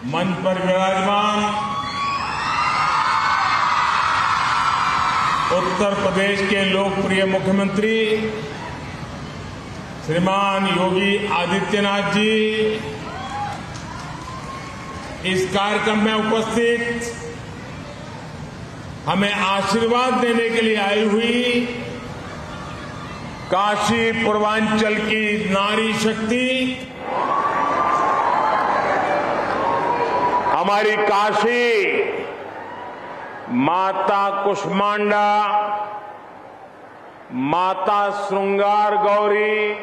मंच पर विराजमान उत्तर प्रदेश के लोकप्रिय मुख्यमंत्री श्रीमान योगी आदित्यनाथ जी, इस कार्यक्रम में उपस्थित हमें आशीर्वाद देने के लिए आई हुई काशी पूर्वांचल की नारी शक्ति, हमारी काशी माता कुष्मांडा, माता श्रृंगार गौरी,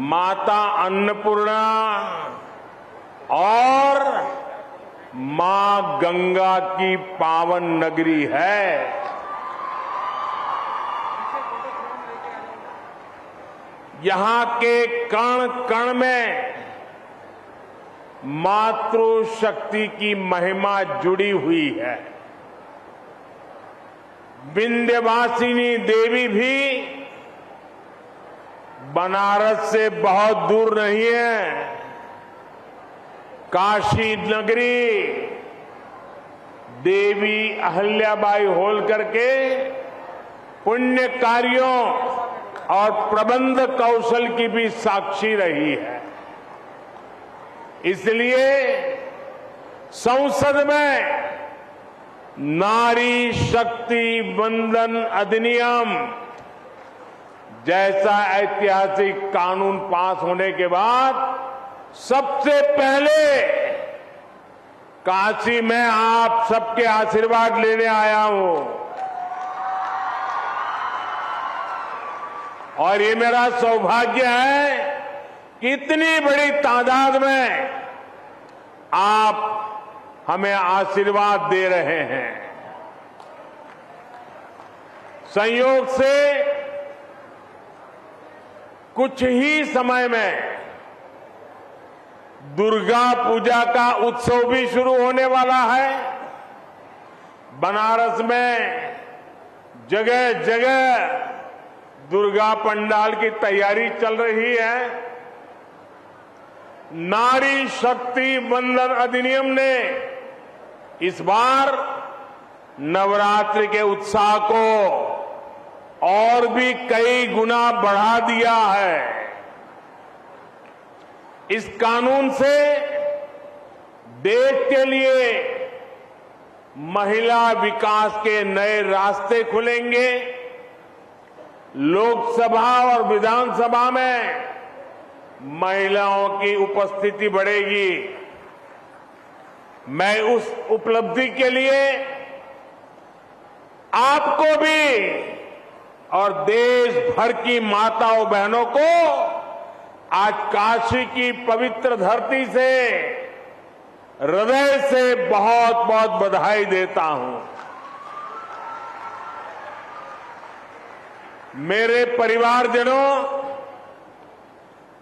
माता अन्नपूर्णा और मां गंगा की पावन नगरी है। यहां के कण कण में मातृशक्ति की महिमा जुड़ी हुई है। विंध्यवासिनी देवी भी बनारस से बहुत दूर नहीं है। काशी नगरी देवी अहिल्याबाई होलकर के पुण्य कार्यों और प्रबंध कौशल की भी साक्षी रही है। इसलिए संसद में नारी शक्ति वंदन अधिनियम जैसा ऐतिहासिक कानून पास होने के बाद सबसे पहले काशी में आप सबके आशीर्वाद लेने आया हूं और ये मेरा सौभाग्य है कि इतनी बड़ी तादाद में आप हमें आशीर्वाद दे रहे हैं। संयोग से कुछ ही समय में दुर्गा पूजा का उत्सव भी शुरू होने वाला है। बनारस में जगह जगह दुर्गा पंडाल की तैयारी चल रही है। नारी शक्ति वंदन अधिनियम ने इस बार नवरात्रि के उत्साह को और भी कई गुना बढ़ा दिया है। इस कानून से देश के लिए महिला विकास के नए रास्ते खुलेंगे। लोकसभा और विधानसभा में महिलाओं की उपस्थिति बढ़ेगी। मैं उस उपलब्धि के लिए आपको भी और देश भर की माताओं बहनों को आज काशी की पवित्र धरती से हृदय से बहुत बहुत बधाई देता हूं। मेरे परिवारजनों,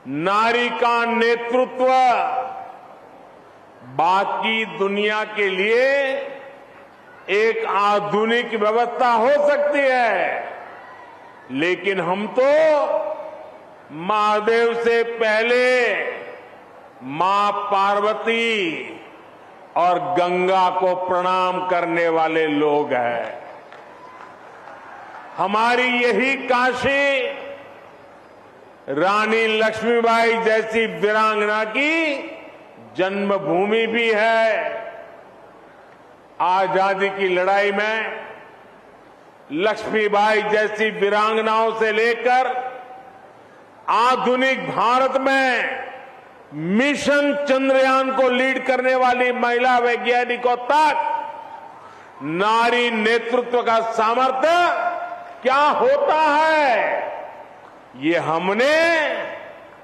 नारी का नेतृत्व बाकी दुनिया के लिए एक आधुनिक व्यवस्था हो सकती है, लेकिन हम तो महादेव से पहले मां पार्वती और गंगा को प्रणाम करने वाले लोग हैं। हमारी यही काशी रानी लक्ष्मीबाई जैसी वीरांगना की जन्मभूमि भी है। आजादी की लड़ाई में लक्ष्मीबाई जैसी वीरांगनाओं से लेकर आधुनिक भारत में मिशन चंद्रयान को लीड करने वाली महिला वैज्ञानिकों तक नारी नेतृत्व का सामर्थ्य क्या होता है, ये हमने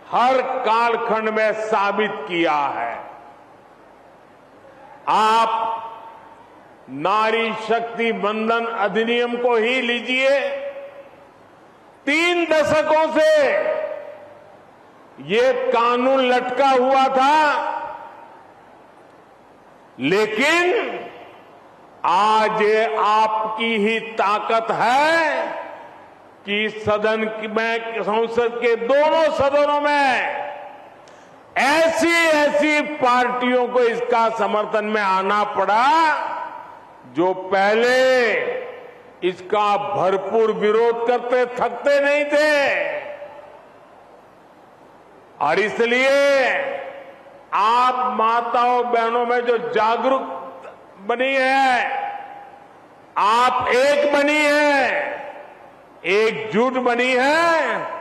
हर कालखंड में साबित किया है। आप नारी शक्ति वंदन अधिनियम को ही लीजिए। 3 दशकों से ये कानून लटका हुआ था, लेकिन आज ये आपकी ही ताकत है कि सदन में, संसद के दोनों सदनों में ऐसी ऐसी पार्टियों को इसका समर्थन में आना पड़ा जो पहले इसका भरपूर विरोध करते थकते नहीं थे। और इसलिए आप माताओं बहनों में जो जागरूक बनी है, आप एक बनी है, एकजुट बनी है,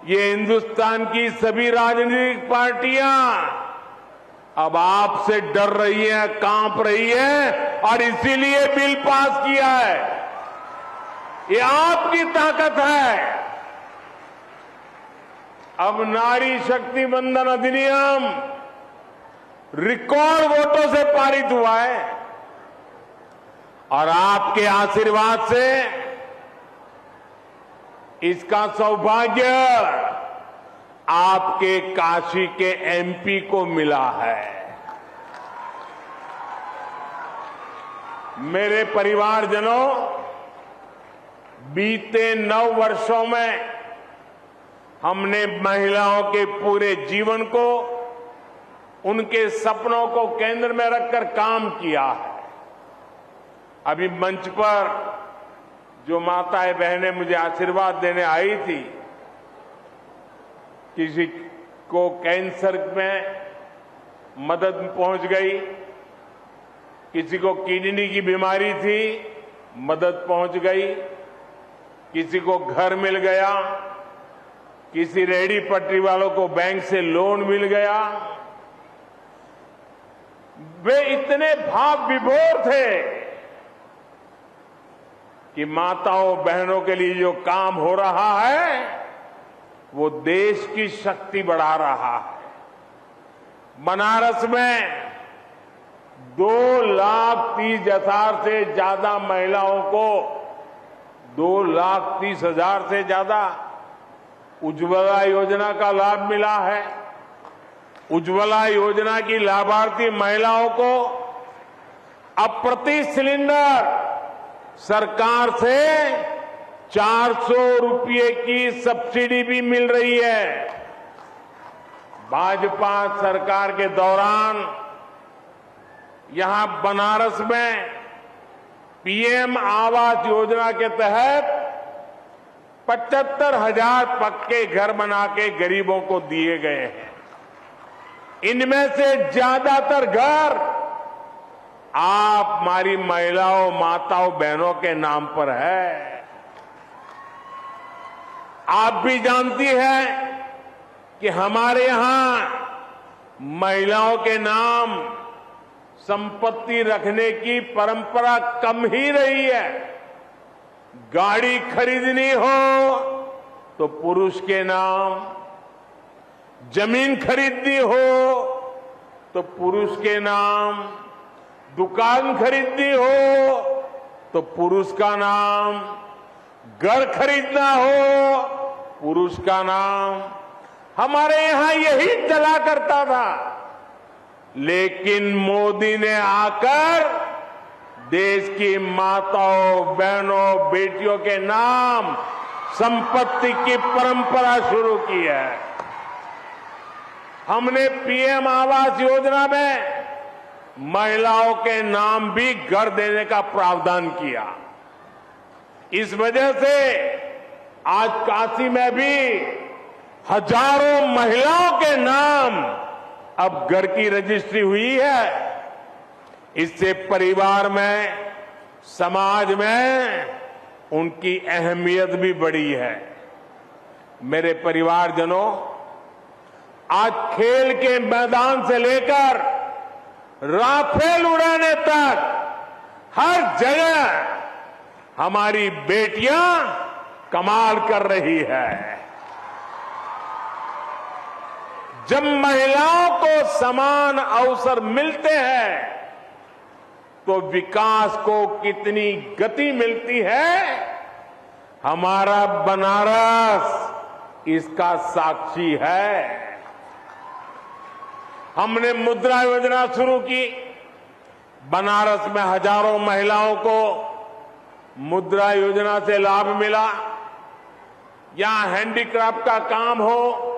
ये हिंदुस्तान की सभी राजनीतिक पार्टियां अब आपसे डर रही है, कांप रही है और इसीलिए बिल पास किया है। ये आपकी ताकत है। अब नारी शक्ति वंदन अधिनियम रिकॉर्ड वोटों से पारित हुआ है और आपके आशीर्वाद से इसका सौभाग्य आपके काशी के एमपी को मिला है। मेरे परिवारजनों, बीते 9 वर्षों में हमने महिलाओं के पूरे जीवन को, उनके सपनों को केंद्र में रखकर काम किया है। अभी मंच पर जो माताएं बहनें मुझे आशीर्वाद देने आई थी, किसी को कैंसर में मदद पहुंच गई, किसी को किडनी की बीमारी थी, मदद पहुंच गई, किसी को घर मिल गया, किसी रेहड़ी पटरी वालों को बैंक से लोन मिल गया। वे इतने भाव विभोर थे कि माताओं बहनों के लिए जो काम हो रहा है वो देश की शक्ति बढ़ा रहा है। बनारस में 2,30,000 से ज्यादा महिलाओं को 2,30,000 से ज्यादा उज्ज्वला योजना का लाभ मिला है। उज्ज्वला योजना की लाभार्थी महिलाओं को अब प्रति सिलेंडर सरकार से 400 रुपये की सब्सिडी भी मिल रही है। भाजपा सरकार के दौरान यहां बनारस में पीएम आवास योजना के तहत 75,000 पक्के घर बना के गरीबों को दिए गए हैं। इनमें से ज्यादातर घर आप हमारी महिलाओं, माताओं, बहनों के नाम पर है। आप भी जानती हैं कि हमारे यहां महिलाओं के नाम संपत्ति रखने की परंपरा कम ही रही है। गाड़ी खरीदनी हो तो पुरुष के नाम, जमीन खरीदनी हो तो पुरुष के नाम, दुकान खरीदनी हो तो पुरुष का नाम, घर खरीदना हो पुरुष का नाम। हमारे यहां यही चला करता था, लेकिन मोदी ने आकर देश की माताओं, बहनों, बेटियों के नाम संपत्ति की परंपरा शुरू की है। हमने पीएम आवास योजना में महिलाओं के नाम भी घर देने का प्रावधान किया। इस वजह से आज काशी में भी हजारों महिलाओं के नाम अब घर की रजिस्ट्री हुई है। इससे परिवार में, समाज में उनकी अहमियत भी बढ़ी है। मेरे परिवारजनों, आज खेल के मैदान से लेकर राफेल उड़ाने तक हर जगह हमारी बेटियां कमाल कर रही है। जब महिलाओं को समान अवसर मिलते हैं तो विकास को कितनी गति मिलती है, हमारा बनारस इसका साक्षी है। हमने मुद्रा योजना शुरू की। बनारस में हजारों महिलाओं को मुद्रा योजना से लाभ मिला। यहां हैंडीक्राफ्ट का काम हो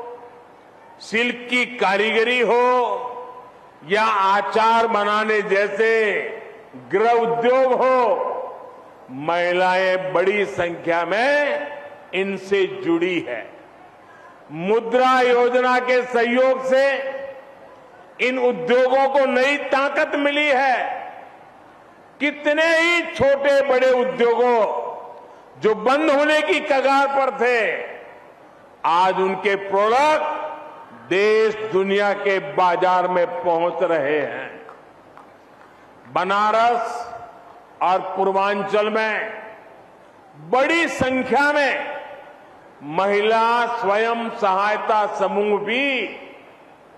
सिल्क की कारीगरी हो या आचार बनाने जैसे गृह उद्योग हो, महिलाएं बड़ी संख्या में इनसे जुड़ी है। मुद्रा योजना के सहयोग से इन उद्योगों को नई ताकत मिली है। कितने ही छोटे बड़े उद्योगों जो बंद होने की कगार पर थे, आज उनके प्रोडक्ट देश दुनिया के बाजार में पहुंच रहे हैं। बनारस और पूर्वांचल में बड़ी संख्या में महिला स्वयं सहायता समूह भी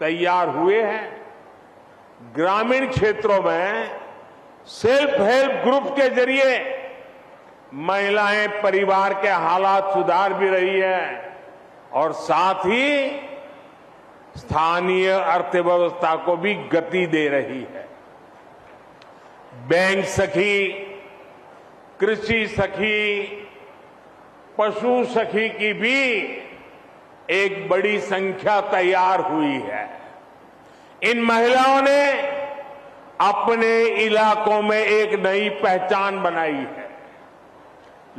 तैयार हुए हैं। ग्रामीण क्षेत्रों में सेल्फ हेल्प ग्रुप के जरिए महिलाएं परिवार के हालात सुधार भी रही है और साथ ही स्थानीय अर्थव्यवस्था को भी गति दे रही है। बैंक सखी, कृषि सखी, पशु सखी की भी एक बड़ी संख्या तैयार हुई है। इन महिलाओं ने अपने इलाकों में एक नई पहचान बनाई है।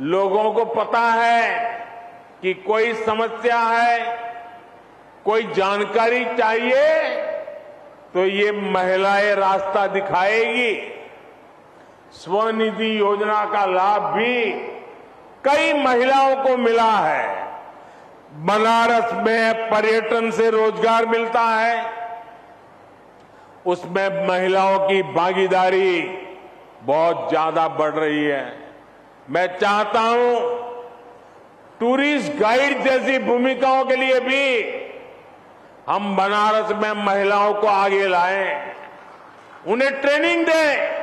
लोगों को पता है कि कोई समस्या है, कोई जानकारी चाहिए तो ये महिलाएं रास्ता दिखाएगी। स्वनिधि योजना का लाभ भी कई महिलाओं को मिला है। बनारस में पर्यटन से रोजगार मिलता है, उसमें महिलाओं की भागीदारी बहुत ज्यादा बढ़ रही है। मैं चाहता हूं टूरिस्ट गाइड जैसी भूमिकाओं के लिए भी हम बनारस में महिलाओं को आगे लाएं, उन्हें ट्रेनिंग दें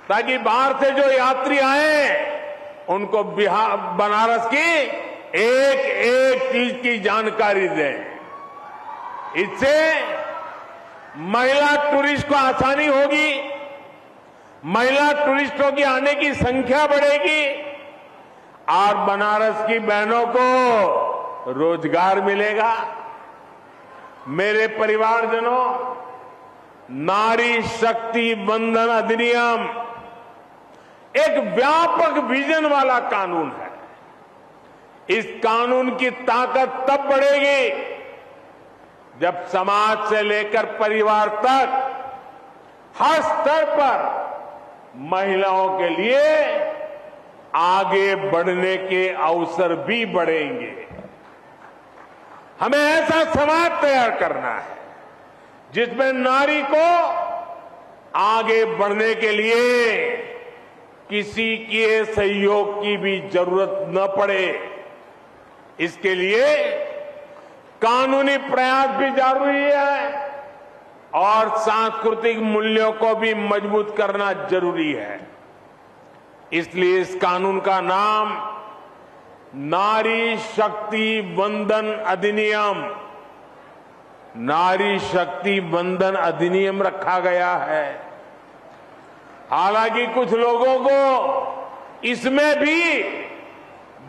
ताकि बाहर से जो यात्री आए उनको बिहार बनारस की एक एक चीज की जानकारी दें। इससे महिला टूरिस्ट को आसानी होगी, महिला टूरिस्टों की आने की संख्या बढ़ेगी और बनारस की बहनों को रोजगार मिलेगा। मेरे परिवारजनों, नारी शक्ति वंदन अधिनियम एक व्यापक विजन वाला कानून है। इस कानून की ताकत तब बढ़ेगी जब समाज से लेकर परिवार तक हर स्तर पर महिलाओं के लिए आगे बढ़ने के अवसर भी बढ़ेंगे। हमें ऐसा समाज तैयार करना है जिसमें नारी को आगे बढ़ने के लिए किसी के सहयोग की भी जरूरत न पड़े। इसके लिए कानूनी प्रयास भी जरूरी है और सांस्कृतिक मूल्यों को भी मजबूत करना जरूरी है। इसलिए इस कानून का नाम नारी शक्ति वंदन अधिनियम, नारी शक्ति वंदन अधिनियम रखा गया है। हालांकि कुछ लोगों को इसमें भी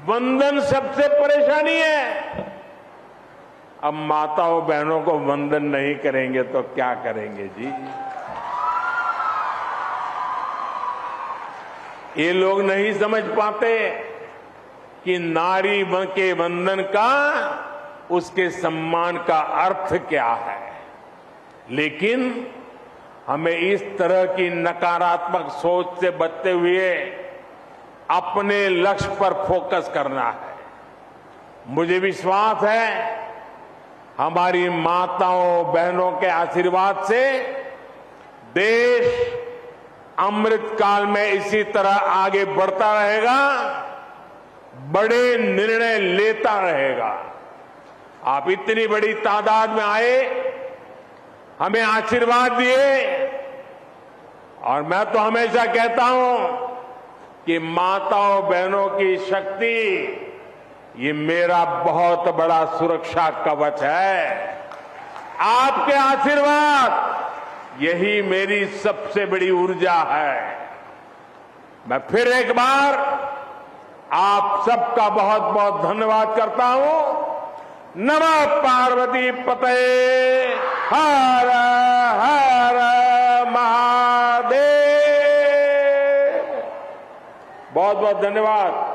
वंदन शब्द से परेशानी है। अब माताओं बहनों को वंदन नहीं करेंगे तो क्या करेंगे जी? ये लोग नहीं समझ पाते कि नारी के वंदन का, उसके सम्मान का अर्थ क्या है। लेकिन हमें इस तरह की नकारात्मक सोच से बचते हुए अपने लक्ष्य पर फोकस करना है। मुझे विश्वास है हमारी माताओं बहनों के आशीर्वाद से देश अमृत काल में इसी तरह आगे बढ़ता रहेगा, बड़े निर्णय लेता रहेगा। आप इतनी बड़ी तादाद में आए, हमें आशीर्वाद दिए और मैं तो हमेशा कहता हूं कि माताओं बहनों की शक्ति ये मेरा बहुत बड़ा सुरक्षा कवच है। आपके आशीर्वाद यही मेरी सबसे बड़ी ऊर्जा है। मैं फिर एक बार आप सबका बहुत बहुत धन्यवाद करता हूं। नमः पार्वती पते हर हर महादेव। बहुत बहुत धन्यवाद।